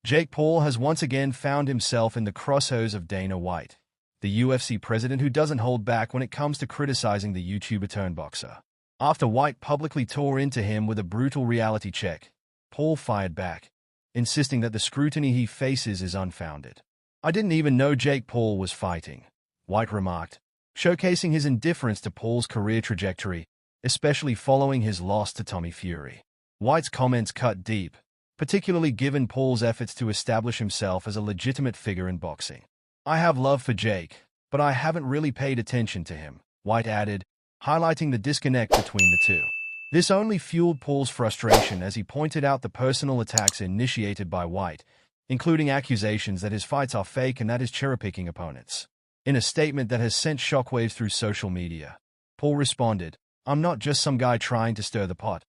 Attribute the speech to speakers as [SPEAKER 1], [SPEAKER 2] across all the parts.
[SPEAKER 1] Jake Paul has once again found himself in the crosshairs of Dana White, the UFC president who doesn't hold back when it comes to criticizing the YouTuber-turned-boxer. After White publicly tore into him with a brutal reality check, Paul fired back, insisting that the scrutiny he faces is unfounded. "I didn't even know Jake Paul was fighting," White remarked, showcasing his indifference to Paul's career trajectory, especially following his loss to Tommy Fury. White's comments cut deep, particularly given Paul's efforts to establish himself as a legitimate figure in boxing. "I have love for Jake, but I haven't really paid attention to him," White added, highlighting the disconnect between the two. This only fueled Paul's frustration as he pointed out the personal attacks initiated by White, including accusations that his fights are fake and that he's cherry-picking opponents. In a statement that has sent shockwaves through social media, Paul responded, "I'm not just some guy trying to stir the pot.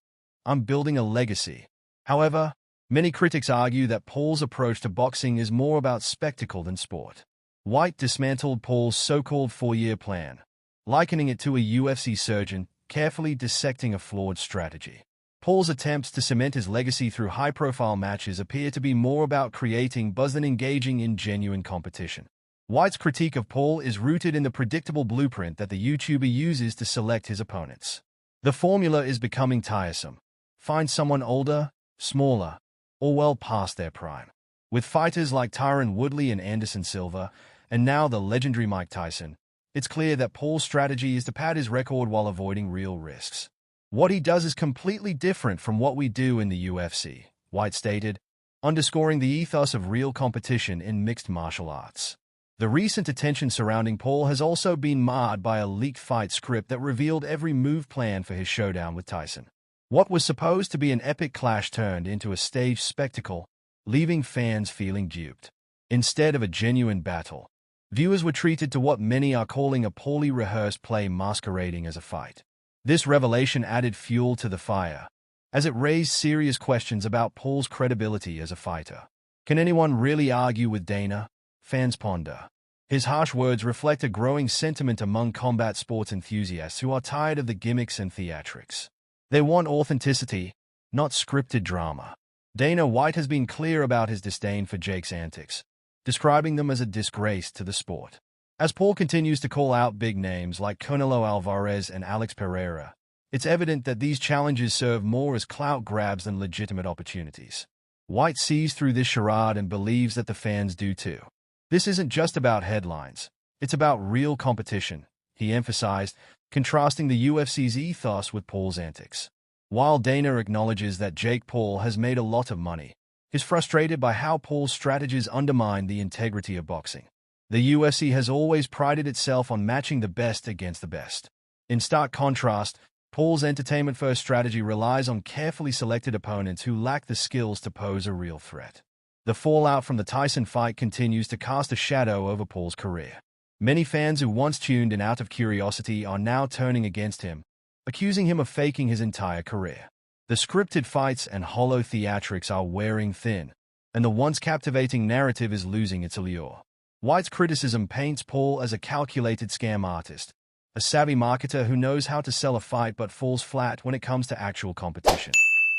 [SPEAKER 1] I'm building a legacy." However, many critics argue that Paul's approach to boxing is more about spectacle than sport. White dismantled Paul's so-called 4-year plan, likening it to a UFC surgeon carefully dissecting a flawed strategy. Paul's attempts to cement his legacy through high-profile matches appear to be more about creating buzz than engaging in genuine competition. White's critique of Paul is rooted in the predictable blueprint that the YouTuber uses to select his opponents. The formula is becoming tiresome. Find someone older, smaller, or well past their prime. With fighters like Tyron Woodley and Anderson Silva, and now the legendary Mike Tyson, it's clear that Paul's strategy is to pad his record while avoiding real risks. "What he does is completely different from what we do in the UFC," White stated, underscoring the ethos of real competition in mixed martial arts. The recent attention surrounding Paul has also been marred by a leaked fight script that revealed every move planned for his showdown with Tyson. What was supposed to be an epic clash turned into a staged spectacle, leaving fans feeling duped. Instead of a genuine battle, viewers were treated to what many are calling a poorly rehearsed play masquerading as a fight. This revelation added fuel to the fire, as it raised serious questions about Paul's credibility as a fighter. Can anyone really argue with Dana? Fans ponder. His harsh words reflect a growing sentiment among combat sports enthusiasts who are tired of the gimmicks and theatrics. They want authenticity, not scripted drama. Dana White has been clear about his disdain for Jake's antics, describing them as a disgrace to the sport. As Paul continues to call out big names like Canelo Alvarez and Alex Pereira, it's evident that these challenges serve more as clout grabs than legitimate opportunities. White sees through this charade and believes that the fans do too. "This isn't just about headlines. It's about real competition," he emphasized, contrasting the UFC's ethos with Paul's antics. While Dana acknowledges that Jake Paul has made a lot of money, he's frustrated by how Paul's strategies undermine the integrity of boxing. The UFC has always prided itself on matching the best against the best. In stark contrast, Paul's entertainment-first strategy relies on carefully selected opponents who lack the skills to pose a real threat. The fallout from the Tyson fight continues to cast a shadow over Paul's career. Many fans who once tuned in out of curiosity are now turning against him, accusing him of faking his entire career. The scripted fights and hollow theatrics are wearing thin, and the once captivating narrative is losing its allure. White's criticism paints Paul as a calculated scam artist, a savvy marketer who knows how to sell a fight but falls flat when it comes to actual competition.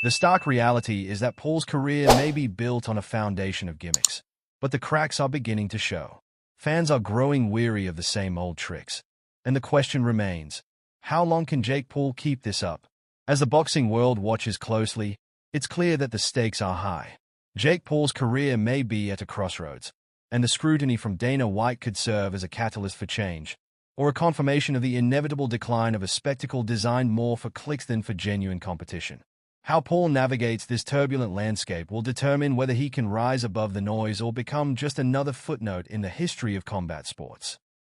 [SPEAKER 1] The stark reality is that Paul's career may be built on a foundation of gimmicks, but the cracks are beginning to show. Fans are growing weary of the same old tricks, and the question remains, how long can Jake Paul keep this up? As the boxing world watches closely, it's clear that the stakes are high. Jake Paul's career may be at a crossroads, and the scrutiny from Dana White could serve as a catalyst for change, or a confirmation of the inevitable decline of a spectacle designed more for clicks than for genuine competition. How Paul navigates this turbulent landscape will determine whether he can rise above the noise or become just another footnote in the history of combat sports.